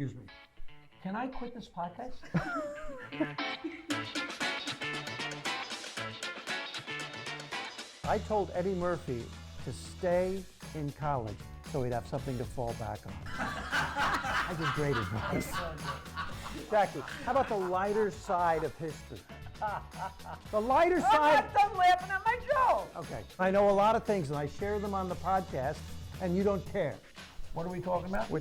Excuse me. Can I quit this podcast? I told Eddie Murphy to stay in college so he'd have something to fall back on. I did great advice. Jackie, how about the lighter side of history? The lighter side. I'm done laughing at my joke. Okay. I know a lot of things and I share them on the podcast and you don't care. What are we talking about?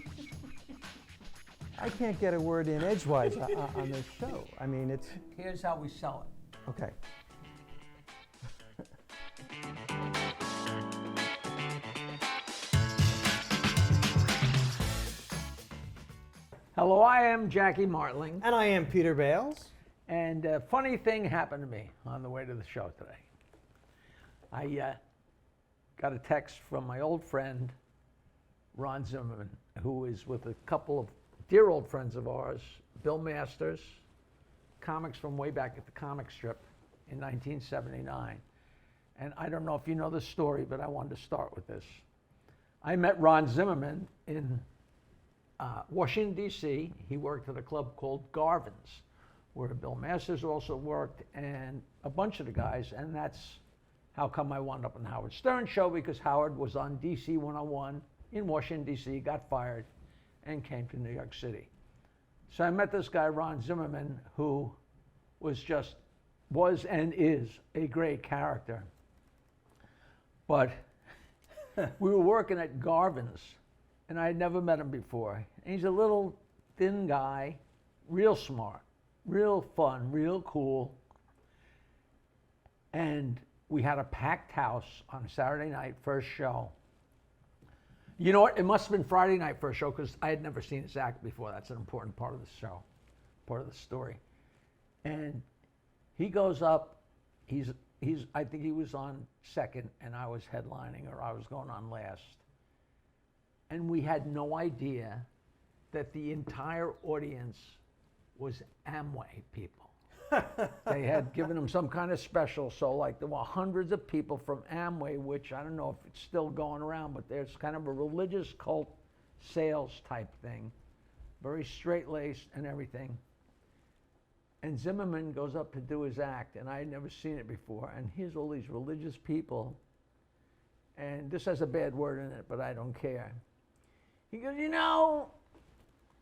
I can't get a word in edgewise on this show. I mean, it's... Here's how we sell it. Okay. Hello, I am Jackie Martling. And I am Peter Bales. And a funny thing happened to me on the way to the show today. I got a text from my old friend, Ron Zimmer, who is with a couple of dear old friends of ours, Bill Masters, comics from way back at the comic strip in 1979. And I don't know if you know this story, but I wanted to start with this. I met Ron Zimmerman in Washington, D.C. He worked at a club called Garvin's, where Bill Masters also worked, and a bunch of the guys, and that's how come I wound up on the Howard Stern show, because Howard was on DC 101 in Washington, D.C., got fired, and came to New York City. So I met this guy, Ron Zimmerman, who was and is a great character. But we were working at Garvin's, and I had never met him before. And he's a little thin guy, real smart, real fun, real cool. And we had a packed house on Saturday night, first show. You know what? It must have been Friday night first show because I had never seen his act before. That's an important part of the show, part of the story. And he goes up. I think he was on second, and I was headlining, or I was going on last. And we had no idea that the entire audience was Amway people. They had given him some kind of special, so like there were hundreds of people from Amway, which I don't know if it's still going around, but there's kind of a religious cult sales type thing, very straight-laced and everything. And Zimmerman goes up to do his act, and I had never seen it before, and here's all these religious people, and this has a bad word in it, but I don't care. He goes, you know,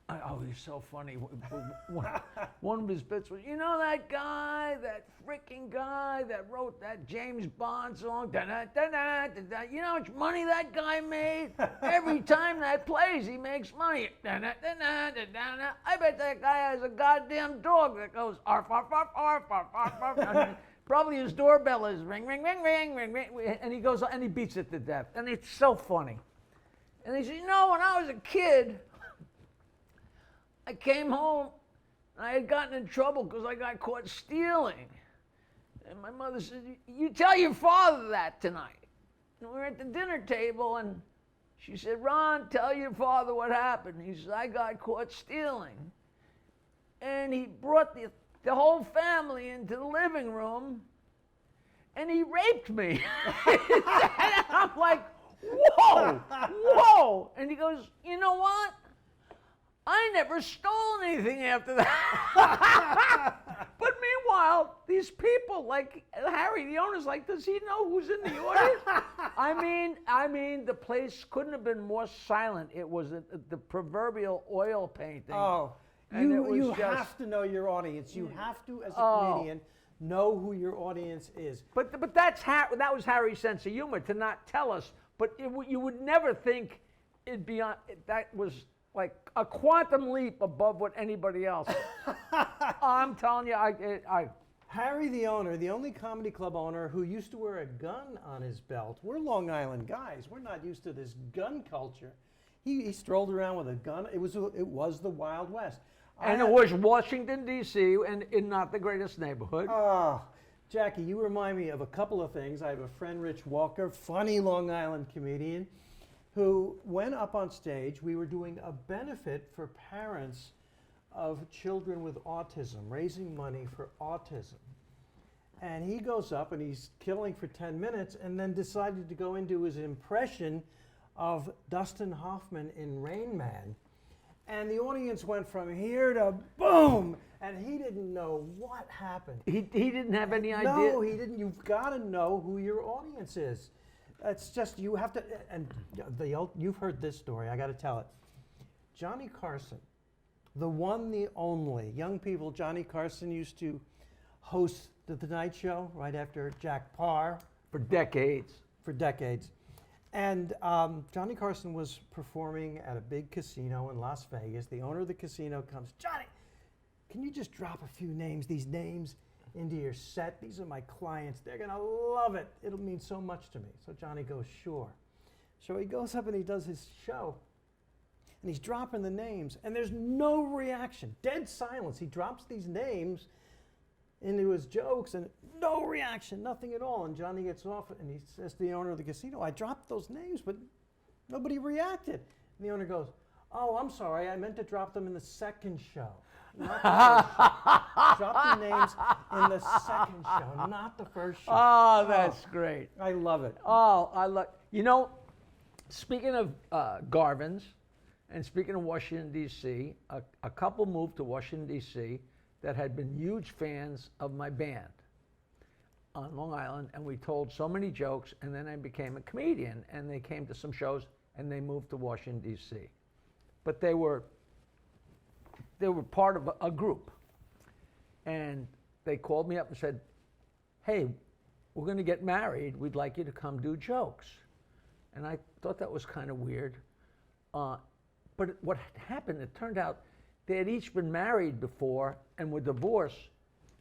oh, he's so funny. One of his bits was, you know that guy, that freaking guy that wrote that James Bond song, da-da-da-da-da-da, you know how much money that guy made? Every time that plays, he makes money. Da-da-da-da-da-da. I bet that guy has a goddamn dog that goes arf, arf, arf, arf, arf, arf, arf. I mean, probably his doorbell is ring, ring, ring, ring, ring, ring, and he goes and he beats it to death. And it's so funny. And he said, you know, when I was a kid, I came home and I had gotten in trouble because I got caught stealing. And my mother said, you tell your father that tonight. And we were at the dinner table and she said, Ron, tell your father what happened. He said, I got caught stealing. And he brought the whole family into the living room and he raped me. And I'm like, whoa, whoa. And he goes, you know what? I never stole anything after that. But meanwhile, these people, like Harry, the owner's like, does he know who's in the audience? I mean, the place couldn't have been more silent. It was the proverbial oil painting. Oh, you have to know your audience. You have to, as a comedian, know who your audience is. But that was Harry's sense of humor, to not tell us. But you would never think it'd be on, that was like a quantum leap above what anybody else. I'm telling you, Harry, the owner, the only comedy club owner who used to wear a gun on his belt. We're Long Island guys. We're not used to this gun culture. He strolled around with a gun. It was the Wild West. And it was Washington, D.C., and in not the greatest neighborhood. Oh, Jackie, you remind me of a couple of things. I have a friend, Rich Walker, funny Long Island comedian, who went up on stage. We were doing a benefit for parents of children with autism, raising money for autism. And he goes up and he's killing for 10 minutes and then decided to go into his impression of Dustin Hoffman in Rain Man. And the audience went from here to boom, and he didn't know what happened. He didn't have any idea. No, he didn't. You've got to know who your audience is. It's just, you have to, and you've heard this story, I got to tell it. Johnny Carson, the one, the only. Young people, Johnny Carson used to host the Tonight Show right after Jack Parr. For decades. For decades. And Johnny Carson was performing at a big casino in Las Vegas. The owner of the casino comes, Johnny, can you just drop a few names, these names, into your set? These are my clients. They're going to love it. It'll mean so much to me. So Johnny goes, sure. So he goes up and he does his show. And he's dropping the names. And there's no reaction. Dead silence. He drops these names into his jokes and no reaction, nothing at all. And Johnny gets off and he says to the owner of the casino, I dropped those names, but nobody reacted. And the owner goes, oh, I'm sorry, I meant to drop them in the second show, not the first show. Drop the names in the second show, not the first show. Oh, that's great. I love it. Oh, I love, you know, speaking of Garvins and speaking of Washington, D.C., a couple moved to Washington, D.C., that had been huge fans of my band on Long Island, and we told so many jokes, and then I became a comedian, and they came to some shows, and they moved to Washington, D.C. But they were part of a group, and they called me up and said, hey, we're going to get married. We'd like you to come do jokes. And I thought that was kind of weird. But what happened, it turned out they had each been married before and were divorced.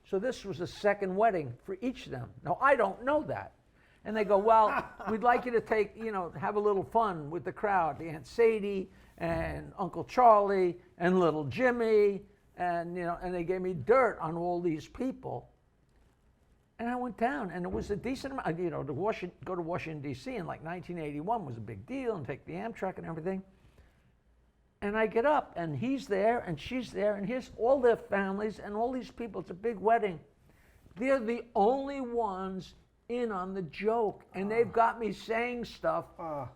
So this was a second wedding for each of them. Now, I don't know that. And they go, well, we'd like you to take, have a little fun with the crowd. Aunt Sadie and Uncle Charlie and little Jimmy. And, and they gave me dirt on all these people. And I went down, and it was a decent amount, to go to Washington, D.C. in like 1981 was a big deal, and take the Amtrak and everything. And I get up, and he's there, and she's there, and here's all their families, and all these people. It's a big wedding. They're the only ones in on the joke, and they've got me saying stuff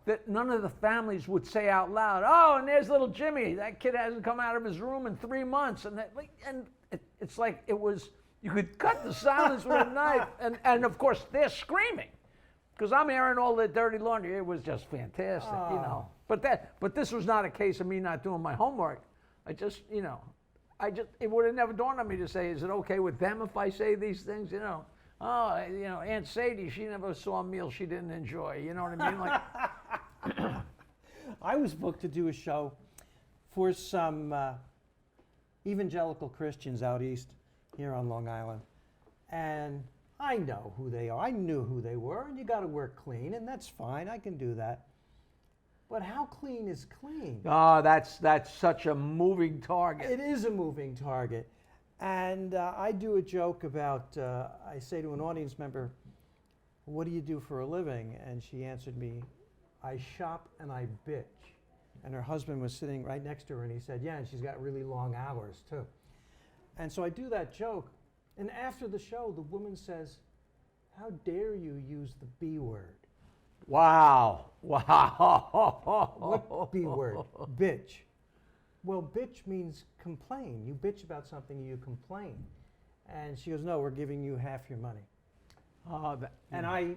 that none of the families would say out loud. Oh, and there's little Jimmy. That kid hasn't come out of his room in 3 months. And it's like it was, you could cut the silence with a knife. And of course, they're screaming because I'm airing all the dirty laundry. It was just fantastic, But this was not a case of me not doing my homework. It would have never dawned on me to say, is it okay with them if I say these things? Aunt Sadie, she never saw a meal she didn't enjoy. You know what I mean? Like, I was booked to do a show for some evangelical Christians out east here on Long Island. And I know who they are. I knew who they were, and you got to work clean, and that's fine. I can do that. But how clean is clean? Oh, that's such a moving target. It is a moving target. And I do a joke about, I say to an audience member, what do you do for a living? And she answered me, I shop and I bitch. And her husband was sitting right next to her, and he said, yeah, and she's got really long hours too. And so I do that joke. And after the show, the woman says, how dare you use the B word? Wow. What B word? Bitch. Well, bitch means complain. You bitch about something, you complain. And she goes, no, we're giving you half your money. And I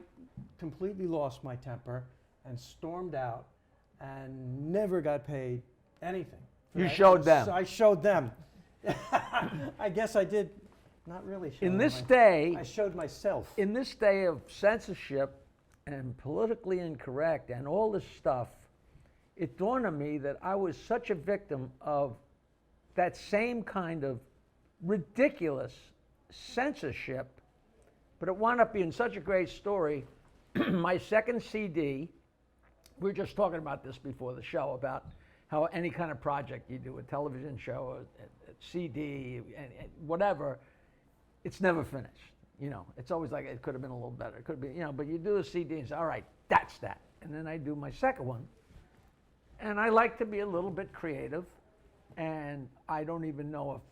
completely lost my temper and stormed out and never got paid anything. You showed them. So I showed them. I guess I did not really show In them. this day, I showed myself. in this day of censorship and politically incorrect and all this stuff, it dawned on me that I was such a victim of that same kind of ridiculous censorship, but it wound up being such a great story. My second CD, we were just talking about this before the show, about how any kind of project you do, a television show, a CD, whatever, it's never finished. It's always like it could have been a little better. It could be, but you do a CD and say, all right, that's that. And then I do my second one. And I like to be a little bit creative. And I don't even know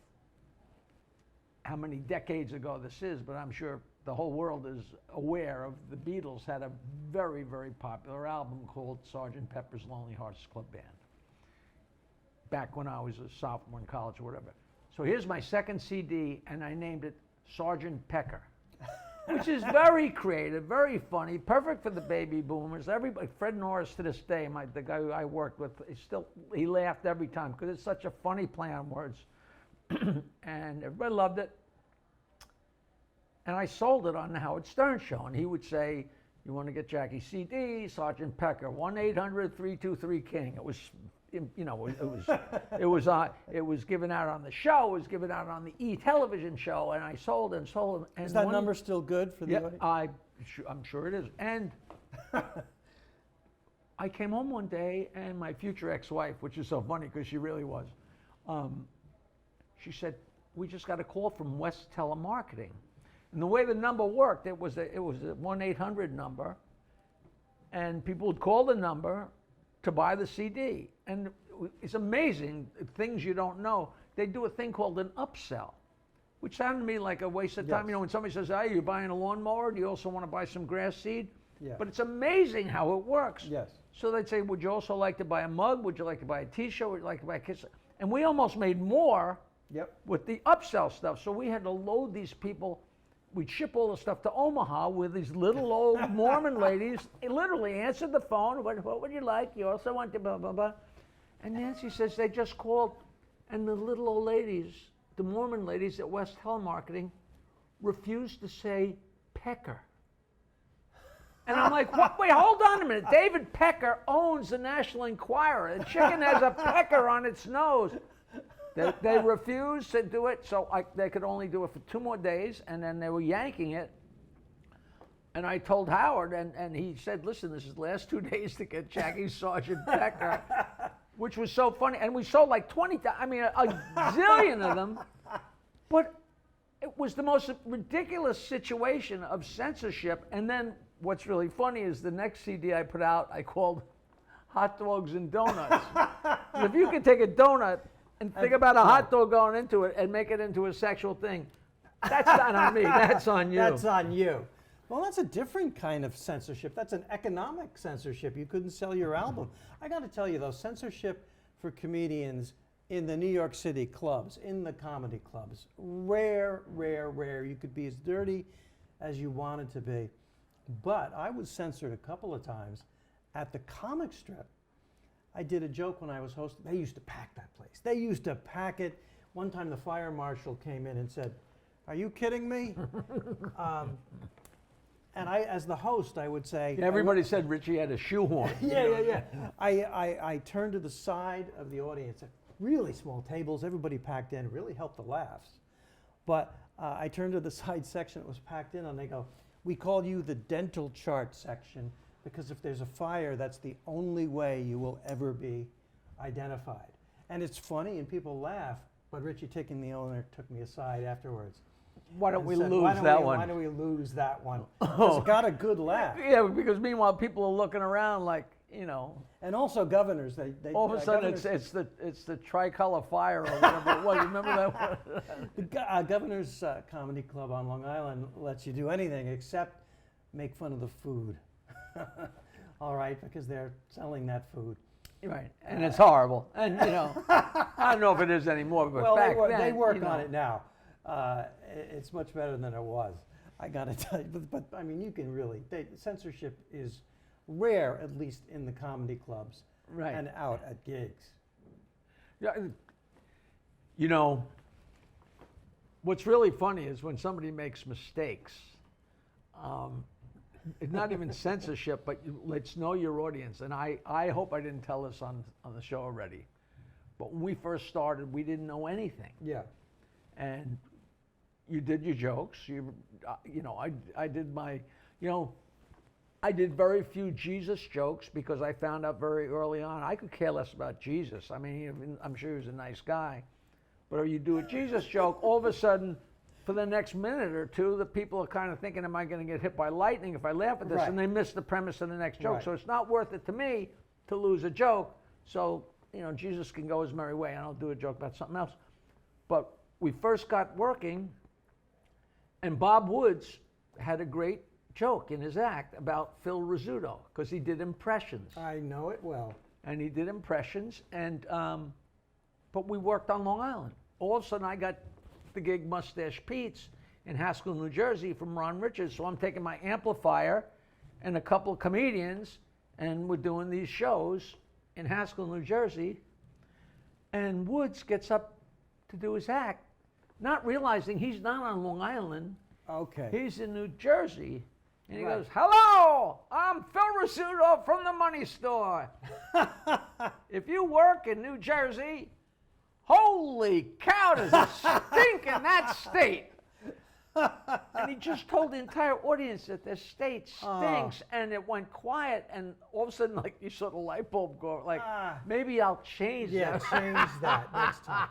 how many decades ago this is, but I'm sure the whole world is aware of the Beatles had a very, very popular album called Sgt. Pepper's Lonely Hearts Club Band. back when I was a sophomore in college or whatever. So here's my second CD, and I named it Sergeant Pecker, which is very creative, very funny, perfect for the baby boomers. Everybody, Fred Norris to this day, the guy who I worked with, he laughed every time because it's such a funny play on words. And everybody loved it. And I sold it on the Howard Stern show, and he would say, "You want to get Jackie's CD, Sergeant Pecker, 1-800-323-KING." It was, you know, it was given out on the show, it was given out on the E! Television show, and I sold and sold. And is that number still good for the audience? I'm sure it is. And I came home one day, and my future ex-wife, which is so funny because she really was, she said, "We just got a call from West Telemarketing." And the way the number worked, it was a 1-800 number, and people would call the number to buy the CD. And it's amazing, things you don't know. They do a thing called an upsell, which sounded to me like a waste of time. Yes. You know, when somebody says, "Hey, you're buying a lawnmower, do you also want to buy some grass seed?" Yeah. But it's amazing how it works. Yes. So they'd say, "Would you also like to buy a mug? Would you like to buy a T-shirt? Would you like to buy a kiss?" And we almost made more with the upsell stuff. So we had to load these people. We'd ship all the stuff to Omaha with these little old Mormon ladies. They literally answered the phone. What would you like? You also want to blah, blah, blah. And Nancy says they just called, and the little old ladies, the Mormon ladies at West Telemarketing, refused to say Pecker. And I'm like, what? Wait, hold on a minute. David Pecker owns the National Enquirer. The chicken has a pecker on its nose. They refused to do it, so they could only do it for 2 more days, and then they were yanking it. And I told Howard, and he said, "Listen, this is the last 2 days to get Jackie's Sergeant Pecker," which was so funny. And we sold like 20, I mean, a zillion of them. But it was the most ridiculous situation of censorship. And then what's really funny is the next CD I put out, I called Hot Dogs and Donuts. So if you could take a donut and think about a hot dog going into it and make it into a sexual thing, that's not on me, that's on you. That's on you. Well, that's a different kind of censorship. That's an economic censorship. You couldn't sell your album. I got to tell you, though, censorship for comedians in the New York City clubs, in the comedy clubs, rare, rare, rare. You could be as dirty as you wanted to be. But I was censored a couple of times at the comic strip. I did a joke when I was hosting. They used to pack that place. They used to pack it. One time the fire marshal came in and said, "Are you kidding me?" And I, as the host, I would say... Everybody said Richie had a shoehorn. Yeah. I turned to the side of the audience, really small tables, everybody packed in, really helped the laughs. But I turned to the side section that was packed in, and they go, "We call you the dental chart section, because if there's a fire, that's the only way you will ever be identified." And it's funny, and people laugh, but Richie Ticken, the owner, took me aside afterwards. Why don't we lose Why don't we lose that one? It's got a good laugh. Yeah, because meanwhile people are looking around like, you know. And also governors, they all of a sudden it's the tricolor fire or whatever it was. Remember that one? The Governor's Comedy Club on Long Island lets you do anything except make fun of the food. All right, because they're selling that food. Right, and it's horrible. And you know, I don't know if it is anymore, but well, back then, they work on it now. It's much better than it was. I got to tell you, but I mean, you can really. Censorship is rare, at least in the comedy clubs, right, and out at gigs. Yeah, you know, what's really funny is when somebody makes mistakes. It's not even censorship, but let's know your audience. And I hope I didn't tell this on the show already, but when we first started, we didn't know anything. Yeah. And you did your jokes. You know, I did my, you know, I did very few Jesus jokes because I found out very early on I could care less about Jesus. I mean, I'm sure he was a nice guy, but if you do a Jesus joke, all of a sudden, for the next minute or two, the people are kind of thinking, "Am I going to get hit by lightning if I laugh at this?" Right. And they miss the premise of the next joke. Right. So it's not worth it to me to lose a joke. So, you know, Jesus can go his merry way, and I'll do a joke about something else. But we first got working, and Bob Woods had a great joke in his act about Phil Rizzuto, because he did impressions. I know it well. And he did impressions, and but we worked on Long Island. All of a sudden, I got the gig Mustache Pete's in Haskell, New Jersey from Ron Richards. So I'm taking my amplifier and a couple of comedians, and we're doing these shows in Haskell, New Jersey. And Woods gets up to do his act, not realizing he's not on Long Island. Okay. He's in New Jersey. And he Right. goes, "Hello, I'm Phil Rizzuto from the Money Store. If you work in New Jersey, holy cow, does it stink in that state." And he just told the entire audience that the state stinks, and it went quiet, and all of a sudden, like, you saw the light bulb go, like, maybe I'll change Yeah, that. change that next time.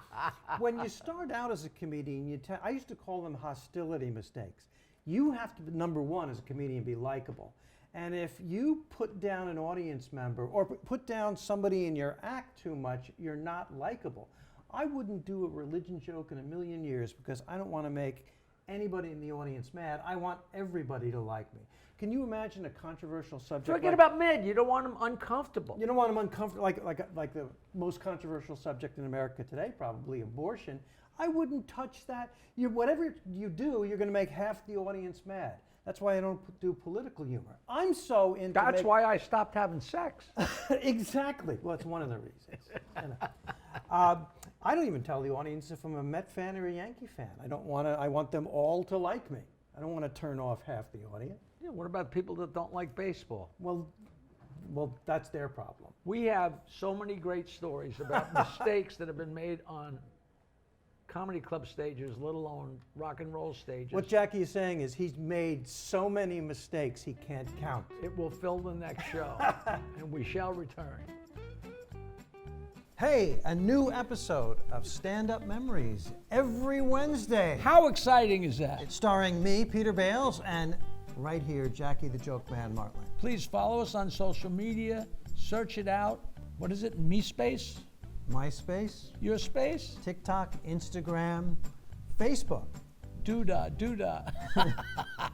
When you start out as a comedian, I used to call them hostility mistakes. You have to, number one, as a comedian, be likable. And if you put down an audience member or put down somebody in your act too much, you're not likable. I wouldn't do a religion joke in a million years because I don't want to make anybody in the audience mad. I want everybody to like me. Can you imagine a controversial subject? Forget about mid. You don't want them uncomfortable. You don't want them uncomfortable, like the most controversial subject in America today, probably abortion. I wouldn't touch that. Whatever you do, you're going to make half the audience mad. That's why I don't do political humor. I'm so into. That's why I stopped having sex. Exactly. Well, it's one of the reasons. You know. I don't even tell the audience if I'm a Met fan or a Yankee fan. I don't want to. I want them all to like me. I don't want to turn off half the audience. Yeah, what about people that don't like baseball? Well, that's their problem. We have so many great stories about mistakes that have been made on comedy club stages, let alone rock and roll stages. What Jackie is saying is he's made so many mistakes he can't count. It will fill the next show, and we shall return. Hey, a new episode of Stand Up Memories every Wednesday. How exciting is that? It's starring me, Peter Bales, and right here, Jackie the Joke Man Martling. Please follow us on social media. Search it out. What is it? MeSpace? MySpace, Your space? TikTok, Instagram, Facebook. Doodah, doodah.